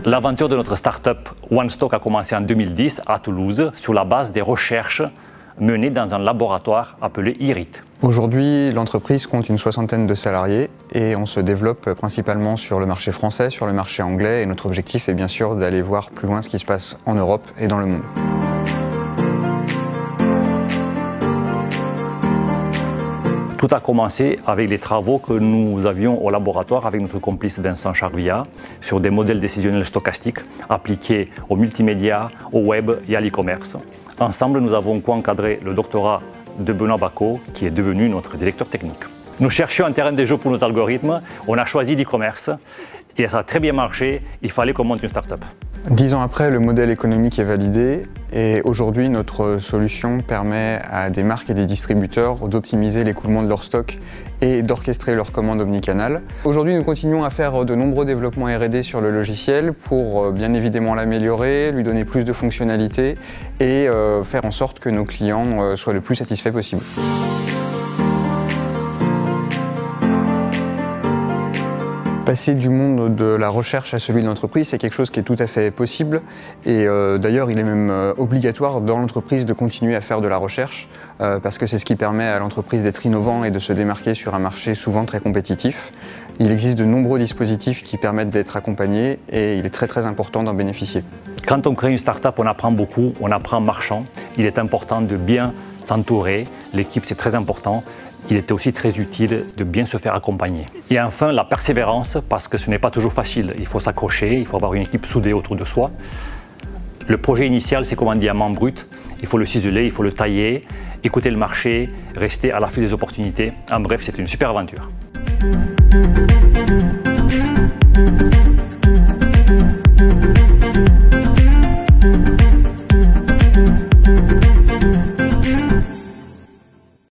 L'aventure de notre start-up OneStock a commencé en 2010 à Toulouse sur la base des recherches menées dans un laboratoire appelé IRIT. Aujourd'hui, l'entreprise compte une 60aine de salariés et on se développe principalement sur le marché français, sur le marché anglais et notre objectif est bien sûr d'aller voir plus loin ce qui se passe en Europe et dans le monde. Tout a commencé avec les travaux que nous avions au laboratoire avec notre complice Vincent Charvilla sur des modèles décisionnels stochastiques appliqués au multimédia, au web et à l'e-commerce. Ensemble, nous avons co-encadré le doctorat de Benoît Bacot, qui est devenu notre directeur technique. Nous cherchions un terrain de jeu pour nos algorithmes, on a choisi l'e-commerce et ça a très bien marché, il fallait qu'on monte une start-up. 10 ans après, le modèle économique est validé et aujourd'hui, notre solution permet à des marques et des distributeurs d'optimiser l'écoulement de leur stock et d'orchestrer leurs commandes omnicanal. Aujourd'hui, nous continuons à faire de nombreux développements R&D sur le logiciel pour bien évidemment l'améliorer, lui donner plus de fonctionnalités et faire en sorte que nos clients soient le plus satisfaits possible. Passer du monde de la recherche à celui de l'entreprise, c'est quelque chose qui est tout à fait possible et d'ailleurs il est même obligatoire dans l'entreprise de continuer à faire de la recherche parce que c'est ce qui permet à l'entreprise d'être innovant et de se démarquer sur un marché souvent très compétitif. Il existe de nombreux dispositifs qui permettent d'être accompagnés et il est très important d'en bénéficier. Quand on crée une start-up, on apprend beaucoup, on apprend en marchant. Il est important de bien s'entourer, l'équipe c'est très important. Il était aussi très utile de bien se faire accompagner. Et enfin, la persévérance, parce que ce n'est pas toujours facile. Il faut s'accrocher, il faut avoir une équipe soudée autour de soi. Le projet initial, c'est comme un diamant brut. Il faut le ciseler, il faut le tailler, écouter le marché, rester à l'affût des opportunités. En bref, c'est une super aventure.